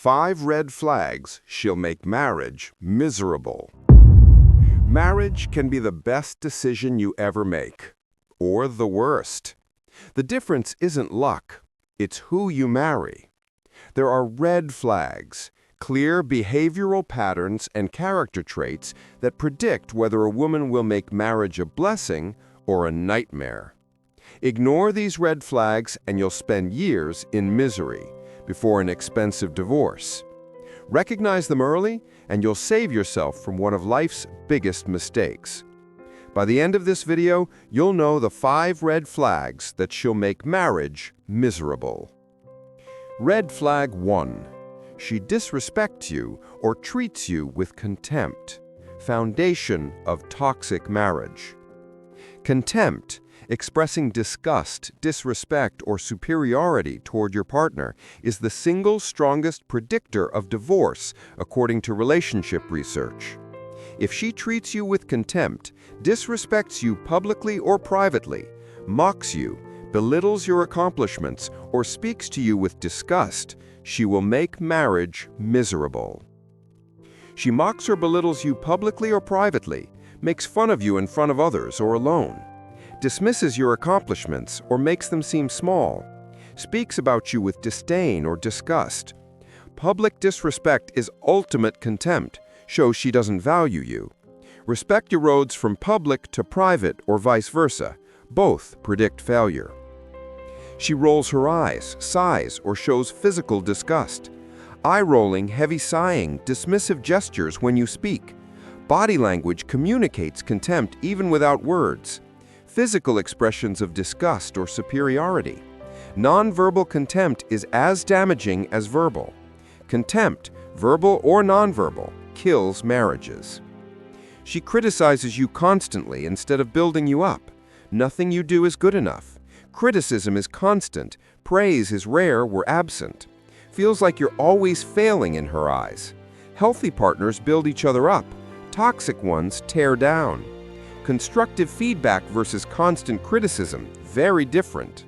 5 red flags she'll make marriage miserable. Marriage can be the best decision you ever make, or the worst. The difference isn't luck, it's who you marry. There are red flags, clear behavioral patterns and character traits that predict whether a woman will make marriage a blessing or a nightmare. Ignore these red flags and you'll spend years in misery before an expensive divorce. Recognize them early and you'll save yourself from one of life's biggest mistakes. By the end of this video, you'll know the 5 red flags that she'll make marriage miserable. Red flag 1. She disrespects you or treats you with contempt. Foundation of toxic marriage. Contempt, expressing disgust, disrespect, or superiority toward your partner, is the single strongest predictor of divorce, according to relationship research. If she treats you with contempt, disrespects you publicly or privately, mocks you, belittles your accomplishments, or speaks to you with disgust, she will make marriage miserable. She mocks or belittles you publicly or privately, makes fun of you in front of others or alone, dismisses your accomplishments or makes them seem small, speaks about you with disdain or disgust. Public disrespect is ultimate contempt, shows she doesn't value you. Respect erodes from public to private or vice versa. Both predict failure. She rolls her eyes, sighs, or shows physical disgust. Eye-rolling, heavy sighing, dismissive gestures when you speak. Body language communicates contempt even without words. Physical expressions of disgust or superiority. Nonverbal contempt is as damaging as verbal. Contempt, verbal or nonverbal, kills marriages. She criticizes you constantly instead of building you up. Nothing you do is good enough. Criticism is constant. Praise is rare or absent. Feels like you're always failing in her eyes. Healthy partners build each other up. Toxic ones tear down. Constructive feedback versus constant criticism, very different.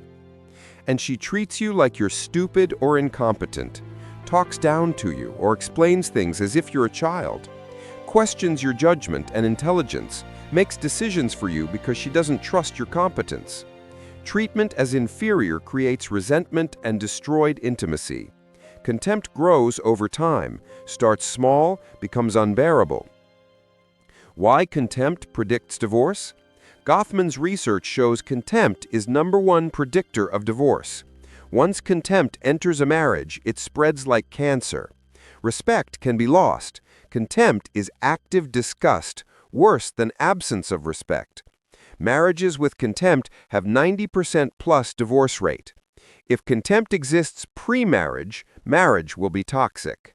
And she treats you like you're stupid or incompetent, talks down to you or explains things as if you're a child, questions your judgment and intelligence, makes decisions for you because she doesn't trust your competence. Treatment as inferior creates resentment and destroyed intimacy. Contempt grows over time, starts small, becomes unbearable. Why contempt predicts divorce? Goffman's research shows contempt is #1 predictor of divorce. Once contempt enters a marriage, it spreads like cancer. Respect can be lost. Contempt is active disgust, worse than absence of respect. Marriages with contempt have 90% plus divorce rate. If contempt exists pre-marriage, marriage will be toxic.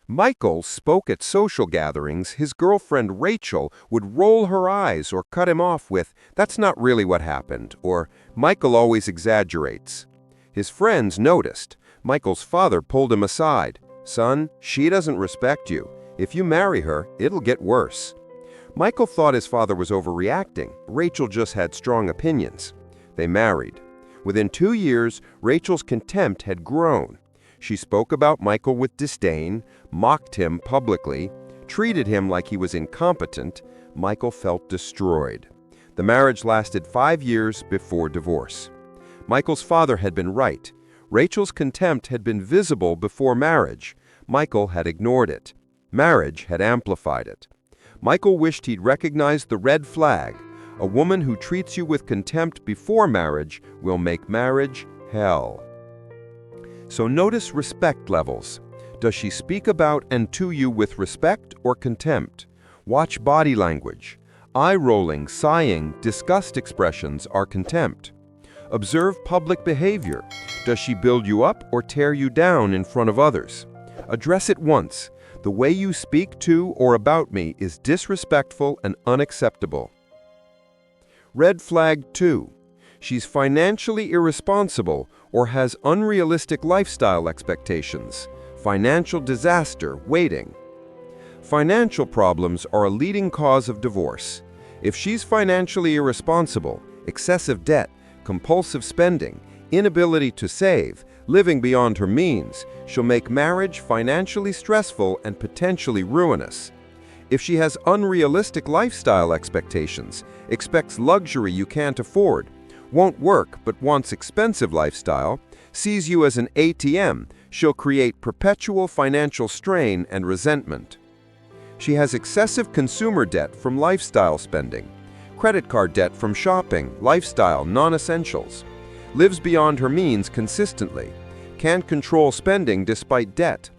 Michael spoke at social gatherings. His girlfriend Rachel would roll her eyes or cut him off with, "That's not really what happened," or "Michael always exaggerates." His friends noticed. Michael's father pulled him aside. "Son, she doesn't respect you. If you marry her, it'll get worse." Michael thought his father was overreacting. Rachel just had strong opinions. They married. Within 2 years, Rachel's contempt had grown. She spoke about Michael with disdain, mocked him publicly, treated him like he was incompetent. Michael felt destroyed. The marriage lasted 5 years before divorce. Michael's father had been right. Rachel's contempt had been visible before marriage. Michael had ignored it. Marriage had amplified it. Michael wished he'd recognized the red flag. A woman who treats you with contempt before marriage will make marriage hell. So notice respect levels. Does she speak about and to you with respect or contempt? Watch body language. Eye-rolling, sighing, disgust expressions are contempt. Observe public behavior. Does she build you up or tear you down in front of others? Address it once. The way you speak to or about me is disrespectful and unacceptable. Red flag 2. She's financially irresponsible or has unrealistic lifestyle expectations. Financial disaster waiting. Financial problems are a leading cause of divorce. If she's financially irresponsible, excessive debt, compulsive spending, inability to save, Living beyond her means, she'll make marriage financially stressful and potentially ruinous. If she has unrealistic lifestyle expectations, expects luxury you can't afford, won't work but wants expensive lifestyle, sees you as an ATM, she'll create perpetual financial strain and resentment. She has excessive consumer debt from lifestyle spending, credit card debt from shopping, lifestyle, non-essentials. Lives beyond her means consistently, can't control spending despite debt.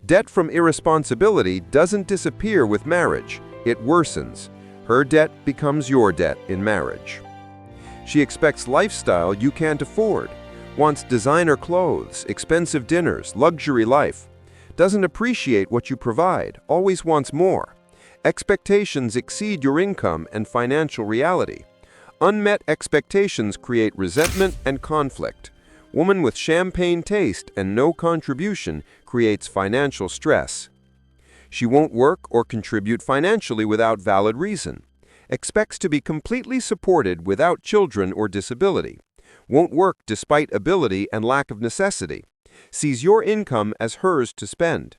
Debt from irresponsibility doesn't disappear with marriage, it worsens. Her debt becomes your debt in marriage. She expects lifestyle you can't afford, wants designer clothes, expensive dinners, luxury life. Doesn't appreciate what you provide, always wants more. Expectations exceed your income and financial reality. Unmet expectations create resentment and conflict. Woman with champagne taste and no contribution creates financial stress. She won't work or contribute financially without valid reason. Expects to be completely supported without children or disability. Won't work despite ability and lack of necessity. Sees your income as hers to spend.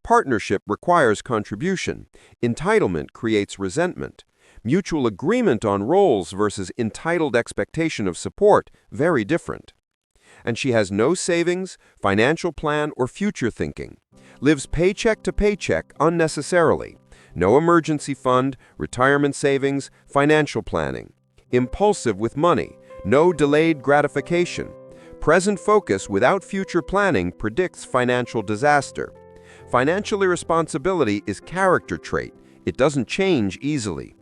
Partnership requires contribution. Entitlement creates resentment. Mutual agreement on roles versus entitled expectation of support, very different. And she has no savings, financial plan, or future thinking. Lives paycheck to paycheck unnecessarily. No emergency fund, retirement savings, financial planning. Impulsive with money. No delayed gratification. Present focus without future planning predicts financial disaster. Financial irresponsibility is character trait. It doesn't change easily.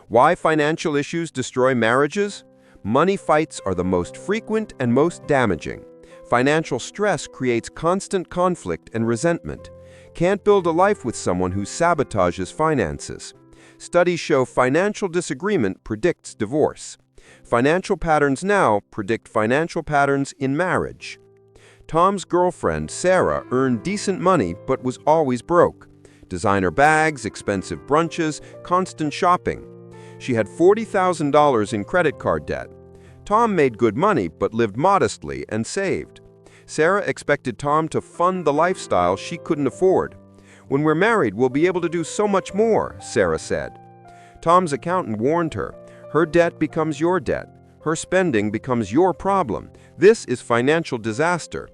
Why financial issues destroy marriages? Money fights are the most frequent and most damaging. Financial stress creates constant conflict and resentment. Can't build a life with someone who sabotages finances. Studies show financial disagreement predicts divorce. Financial patterns now predict financial patterns in marriage. Tom's girlfriend, Sarah, earned decent money but was always broke. Designer bags, expensive brunches, constant shopping. She had $40,000 in credit card debt. Tom made good money but lived modestly and saved. Sarah expected Tom to fund the lifestyle she couldn't afford. "When we're married, we'll be able to do so much more," Sarah said. Tom's accountant warned her, "Her debt becomes your debt. Her spending becomes your problem. This is financial disaster."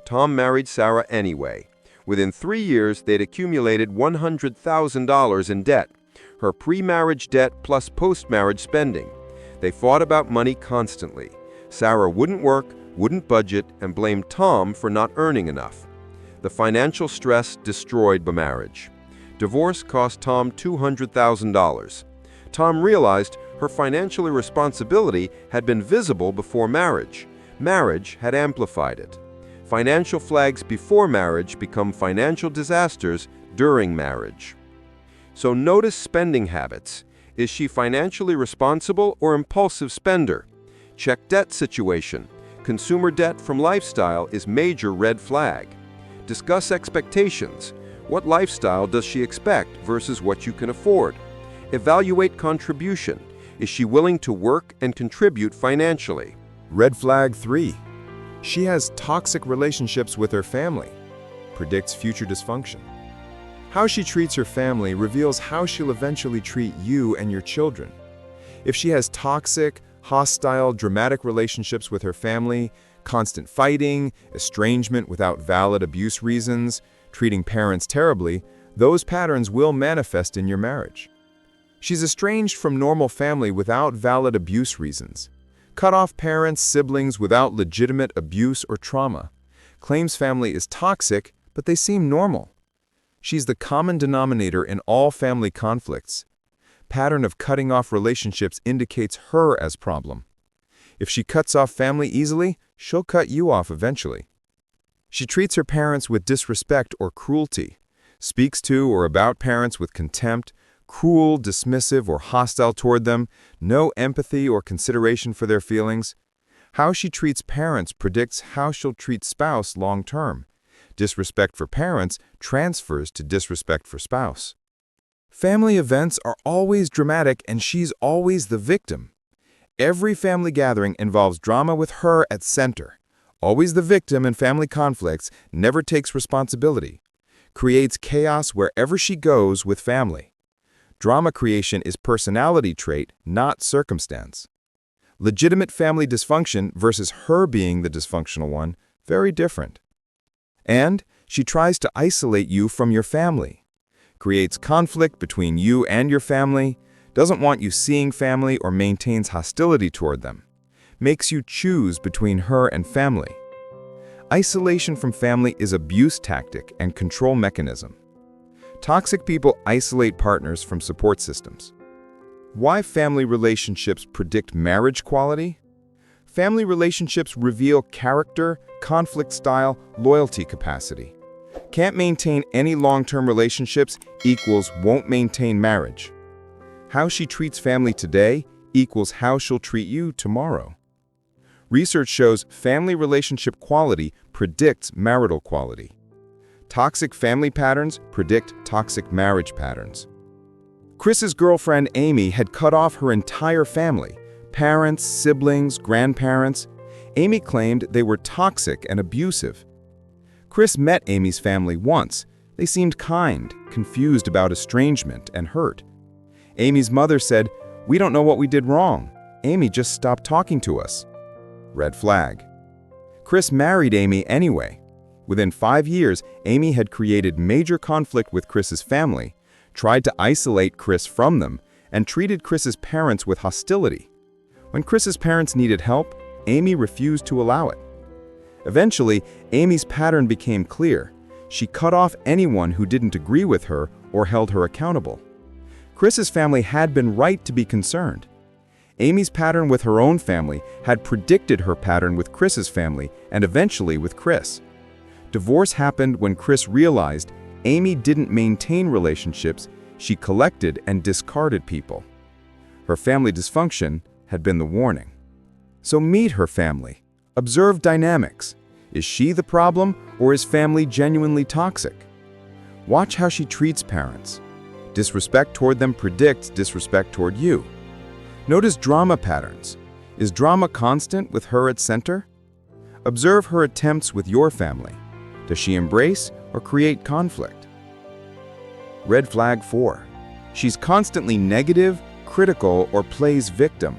Tom married Sarah anyway. Within 3 years, they'd accumulated $100,000 in debt. Her pre-marriage debt plus post-marriage spending. They fought about money constantly. Sarah wouldn't work, wouldn't budget, and blamed Tom for not earning enough. The financial stress destroyed the marriage. Divorce cost Tom $200,000. Tom realized her financial irresponsibility had been visible before marriage. Marriage had amplified it. Financial flags before marriage become financial disasters during marriage. So notice spending habits. Is she financially responsible or impulsive spender? Check debt situation. Consumer debt from lifestyle is major red flag. Discuss expectations. What lifestyle does she expect versus what you can afford? Evaluate contribution. Is she willing to work and contribute financially? Red flag 3. She has toxic relationships with her family. Predicts future dysfunction. How she treats her family reveals how she'll eventually treat you and your children. If she has toxic, hostile, dramatic relationships with her family, constant fighting, estrangement without valid abuse reasons, treating parents terribly, those patterns will manifest in your marriage. She's estranged from normal family without valid abuse reasons. Cut off parents, siblings without legitimate abuse or trauma. Claims family is toxic, but they seem normal. She's the common denominator in all family conflicts. Pattern of cutting off relationships indicates her as problem. If she cuts off family easily, she'll cut you off eventually. She treats her parents with disrespect or cruelty, speaks to or about parents with contempt, cruel, dismissive, or hostile toward them, no empathy or consideration for their feelings. How she treats parents predicts how she'll treat spouse long term. Disrespect for parents transfers to disrespect for spouse. Family events are always dramatic and she's always the victim. Every family gathering involves drama with her at center. Always the victim in family conflicts, never takes responsibility. Creates chaos wherever she goes with family. Drama creation is personality trait, not circumstance. Legitimate family dysfunction versus her being the dysfunctional one, very different. And she tries to isolate you from your family. Creates conflict between you and your family, doesn't want you seeing family or maintains hostility toward them. Makes you choose between her and family. Isolation from family is abuse tactic and control mechanism. Toxic people isolate partners from support systems. Why family relationships predict marriage quality? Family relationships reveal character, conflict style, loyalty capacity. Can't maintain any long-term relationships equals won't maintain marriage. How she treats family today equals how she'll treat you tomorrow. Research shows family relationship quality predicts marital quality. Toxic family patterns predict toxic marriage patterns. Chris's girlfriend Amy had cut off her entire family, parents, siblings, grandparents. Amy claimed they were toxic and abusive. Chris met Amy's family once. They seemed kind, confused about estrangement and hurt. Amy's mother said, "We don't know what we did wrong. Amy just stopped talking to us." Red flag. Chris married Amy anyway. Within 5 years, Amy had created major conflict with Chris's family, tried to isolate Chris from them, and treated Chris's parents with hostility. When Chris's parents needed help, Amy refused to allow it. Eventually, Amy's pattern became clear. She cut off anyone who didn't agree with her or held her accountable. Chris's family had been right to be concerned. Amy's pattern with her own family had predicted her pattern with Chris's family and eventually with Chris. Divorce happened when Chris realized Amy didn't maintain relationships, she collected and discarded people. Her family dysfunction had been the warning. So meet her family. Observe dynamics. Is she the problem or is family genuinely toxic? Watch how she treats parents. Disrespect toward them predicts disrespect toward you. Notice drama patterns. Is drama constant with her at center? Observe her attempts with your family. Does she embrace or create conflict? Red flag 4. She's constantly negative, critical, or plays victim.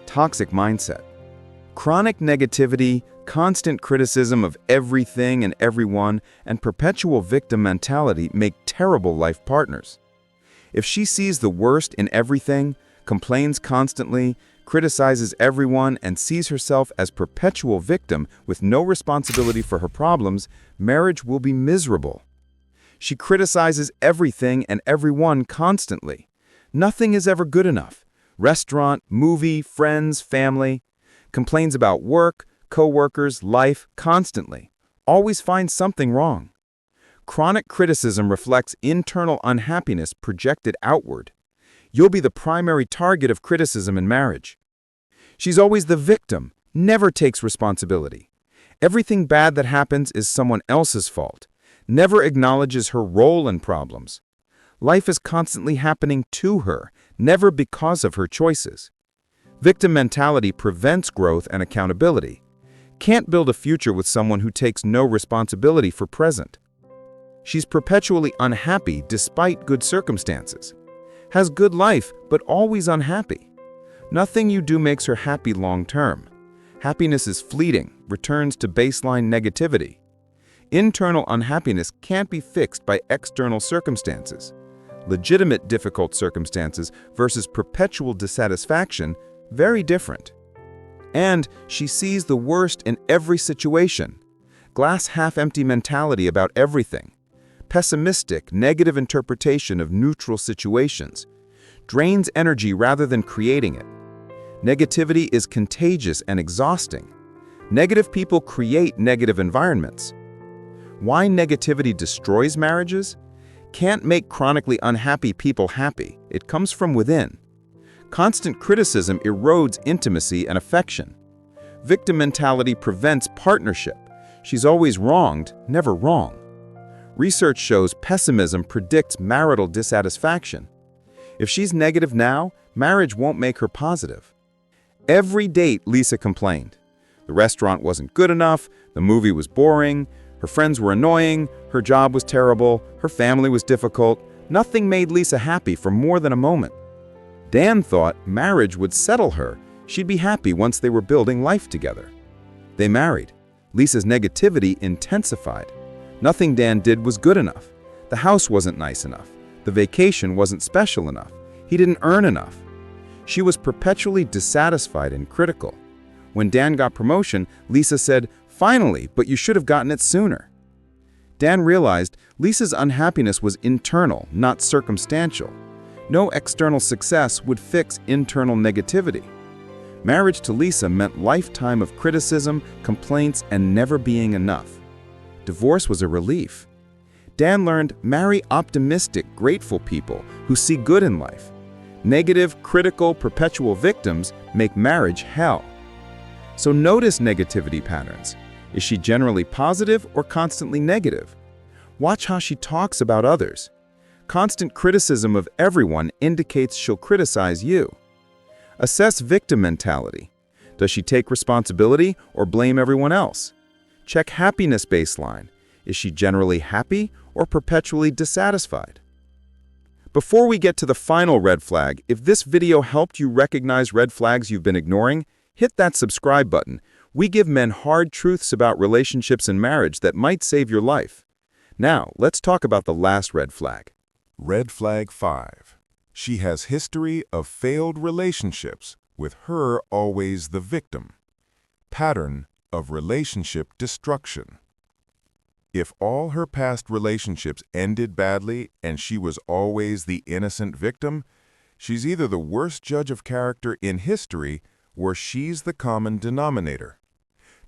Toxic mindset. Chronic negativity, constant criticism of everything and everyone, and perpetual victim mentality make terrible life partners. If she sees the worst in everything, complains constantly, criticizes everyone, and sees herself as perpetual victim with no responsibility for her problems, marriage will be miserable. She criticizes everything and everyone constantly. Nothing is ever good enough. Restaurant, movie, friends, family. Complains about work, co-workers, life, constantly. Always finds something wrong. Chronic criticism reflects internal unhappiness projected outward. You'll be the primary target of criticism in marriage. She's always the victim, never takes responsibility. Everything bad that happens is someone else's fault. Never acknowledges her role in problems. Life is constantly happening to her, never because of her choices. Victim mentality prevents growth and accountability. Can't build a future with someone who takes no responsibility for present. She's perpetually unhappy despite good circumstances. Has good life, but always unhappy. Nothing you do makes her happy long term. Happiness is fleeting, returns to baseline negativity. Internal unhappiness can't be fixed by external circumstances. Legitimate difficult circumstances versus perpetual dissatisfaction, very different. And she sees the worst in every situation. Glass half-empty mentality about everything. Pessimistic, negative interpretation of neutral situations. Drains energy rather than creating it. Negativity is contagious and exhausting. Negative people create negative environments. Why negativity destroys marriages? Can't make chronically unhappy people happy. It comes from within. Constant criticism erodes intimacy and affection. Victim mentality prevents partnership. She's always wronged, never wrong. Research shows pessimism predicts marital dissatisfaction. If she's negative now, marriage won't make her positive. Every date, Lisa complained. The restaurant wasn't good enough, the movie was boring, her friends were annoying, her job was terrible, her family was difficult. Nothing made Lisa happy for more than a moment. Dan thought marriage would settle her. She'd be happy once they were building life together. They married. Lisa's negativity intensified. Nothing Dan did was good enough. The house wasn't nice enough. The vacation wasn't special enough. He didn't earn enough. She was perpetually dissatisfied and critical. When Dan got promotion, Lisa said, "Finally, but you should have gotten it sooner." Dan realized Lisa's unhappiness was internal, not circumstantial. No external success would fix internal negativity. Marriage to Lisa meant lifetime of criticism, complaints, and never being enough. Divorce was a relief. Dan learned marry optimistic, grateful people who see good in life. Negative, critical, perpetual victims make marriage hell. So notice negativity patterns. Is she generally positive or constantly negative? Watch how she talks about others. Constant criticism of everyone indicates she'll criticize you. Assess victim mentality. Does she take responsibility or blame everyone else? Check happiness baseline. Is she generally happy or perpetually dissatisfied? Before we get to the final red flag, if this video helped you recognize red flags you've been ignoring, hit that subscribe button. We give men hard truths about relationships and marriage that might save your life. Now, let's talk about the last red flag. Red flag 5. She has history of failed relationships, with her always the victim. Pattern of relationship destruction. If all her past relationships ended badly and she was always the innocent victim, she's either the worst judge of character in history or she's the common denominator.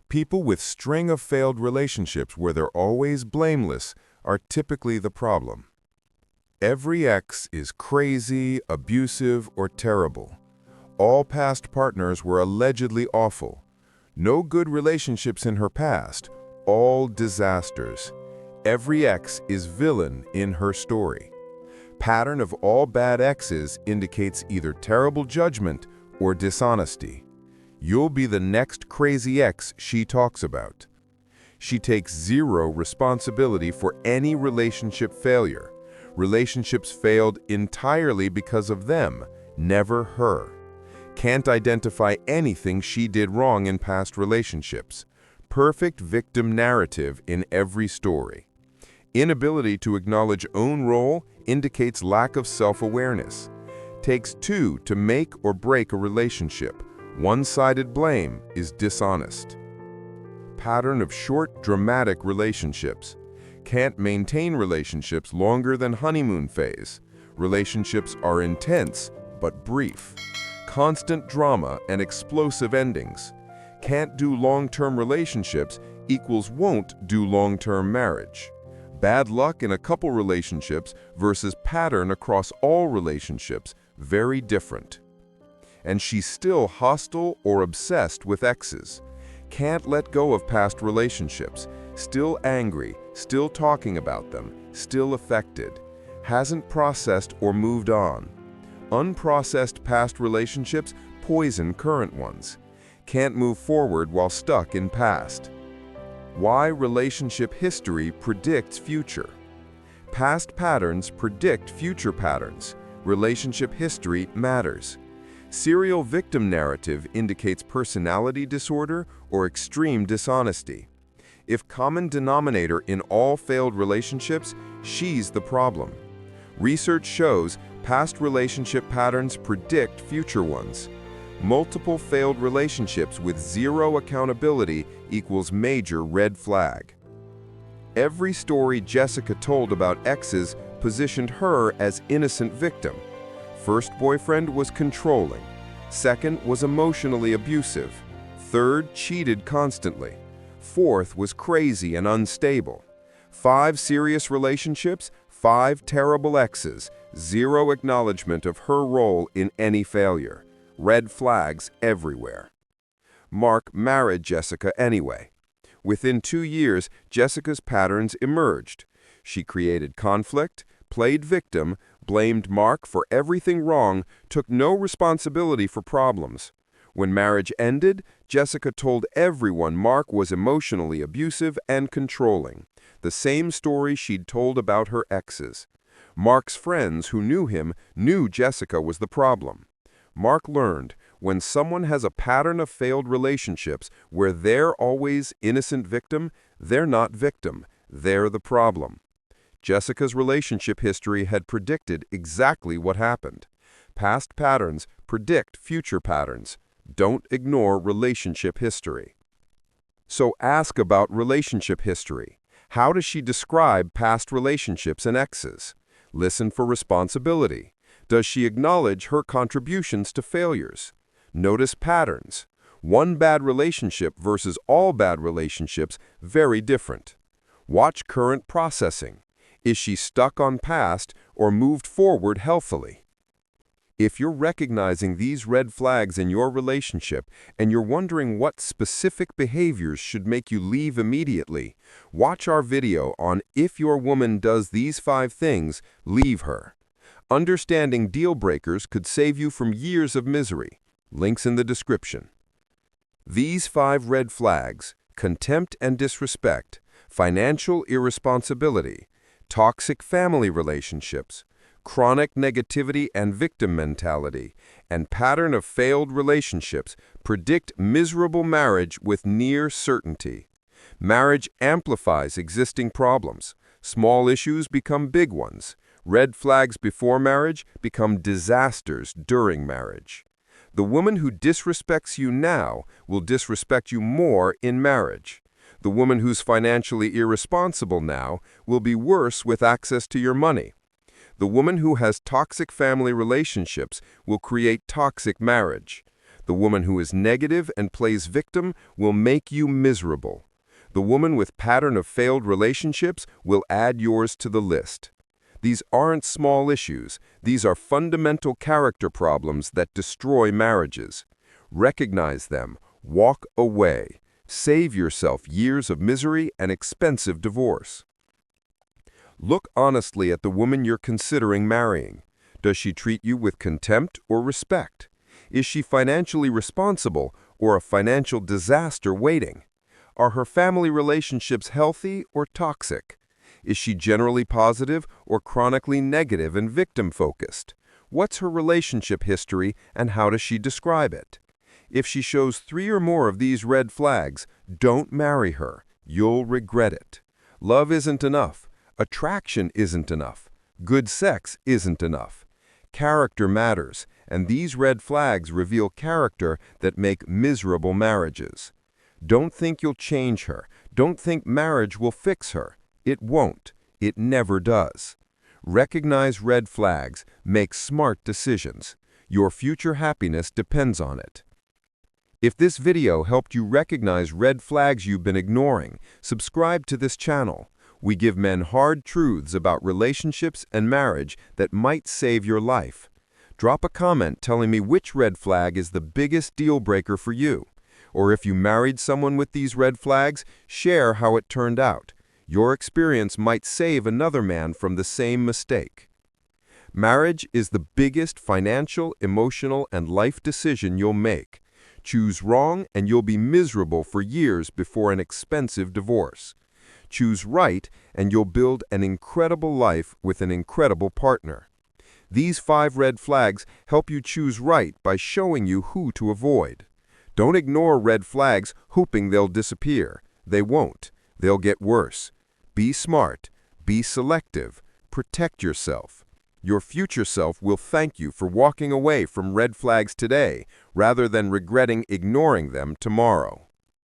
People with string of failed relationships where they're always blameless are typically the problem. Every ex is crazy, abusive, or terrible. All past partners were allegedly awful. No good relationships in her past, all disasters. Every ex is villain in her story. Pattern of all bad exes indicates either terrible judgment or dishonesty. You'll be the next crazy ex she talks about. She takes zero responsibility for any relationship failure. Relationships failed entirely because of them, never her. Can't identify anything she did wrong in past relationships. Perfect victim narrative in every story. Inability to acknowledge own role indicates lack of self-awareness. Takes two to make or break a relationship. One-sided blame is dishonest. Pattern of short, dramatic relationships. Can't maintain relationships longer than honeymoon phase. Relationships are intense, but brief. Constant drama and explosive endings. Can't do long-term relationships equals won't do long-term marriage. Bad luck in a couple relationships versus pattern across all relationships, very different. And she's still hostile or obsessed with exes. Can't let go of past relationships. Still angry, still talking about them, still affected. Hasn't processed or moved on. Unprocessed past relationships poison current ones. Can't move forward while stuck in past. Why relationship history predicts future. Past patterns predict future patterns. Relationship history matters. Serial victim narrative indicates personality disorder or extreme dishonesty. If common denominator in all failed relationships, she's the problem. Research shows past relationship patterns predict future ones. Multiple failed relationships with zero accountability equals major red flag. Every story Jessica told about exes positioned her as innocent victim. First boyfriend was controlling. Second was emotionally abusive. Third cheated constantly. Fourth was crazy and unstable. 5 serious relationships, 5 terrible exes, zero acknowledgement of her role in any failure. Red flags everywhere. Mark married Jessica anyway. Within 2 years, Jessica's patterns emerged. She created conflict, played victim, blamed Mark for everything wrong, took no responsibility for problems. When marriage ended, Jessica told everyone Mark was emotionally abusive and controlling, the same story she'd told about her exes. Mark's friends who knew him knew Jessica was the problem. Mark learned, when someone has a pattern of failed relationships where they're always innocent victim, they're not victim, they're the problem. Jessica's relationship history had predicted exactly what happened. Past patterns predict future patterns. Don't ignore relationship history. So ask about relationship history. How does she describe past relationships and exes? Listen for responsibility. Does she acknowledge her contributions to failures? Notice patterns. One bad relationship versus all bad relationships, very different. Watch current processing. Is she stuck on past or moved forward healthily? If you're recognizing these red flags in your relationship and you're wondering what specific behaviors should make you leave immediately, watch our video on If Your Woman Does These 5 Things, Leave Her. Understanding deal breakers could save you from years of misery. Links in the description. These 5 red flags: contempt and disrespect, financial irresponsibility, toxic family relationships, chronic negativity and victim mentality, and pattern of failed relationships predict miserable marriage with near certainty. Marriage amplifies existing problems. Small issues become big ones. Red flags before marriage become disasters during marriage. The woman who disrespects you now will disrespect you more in marriage. The woman who's financially irresponsible now will be worse with access to your money. The woman who has toxic family relationships will create toxic marriage. The woman who is negative and plays victim will make you miserable. The woman with pattern of failed relationships will add yours to the list. These aren't small issues. These are fundamental character problems that destroy marriages. Recognize them. Walk away. Save yourself years of misery and expensive divorce. Look honestly at the woman you're considering marrying. Does she treat you with contempt or respect? Is she financially responsible or a financial disaster waiting? Are her family relationships healthy or toxic? Is she generally positive or chronically negative and victim-focused? What's her relationship history and how does she describe it? If she shows 3 or more of these red flags, don't marry her. You'll regret it. Love isn't enough. Attraction isn't enough. Good sex isn't enough. Character matters, and these red flags reveal character that make miserable marriages. Don't think you'll change her. Don't think marriage will fix her. It won't. It never does. Recognize red flags. Make smart decisions. Your future happiness depends on it. If this video helped you recognize red flags you've been ignoring, subscribe to this channel. We give men hard truths about relationships and marriage that might save your life. Drop a comment telling me which red flag is the biggest deal breaker for you. Or if you married someone with these red flags, share how it turned out. Your experience might save another man from the same mistake. Marriage is the biggest financial, emotional, and life decision you'll make. Choose wrong and you'll be miserable for years before an expensive divorce. Choose right and you'll build an incredible life with an incredible partner. These 5 red flags help you choose right by showing you who to avoid. Don't ignore red flags hoping they'll disappear. They won't. They'll get worse. Be smart. Be selective. Protect yourself. Your future self will thank you for walking away from red flags today rather than regretting ignoring them tomorrow.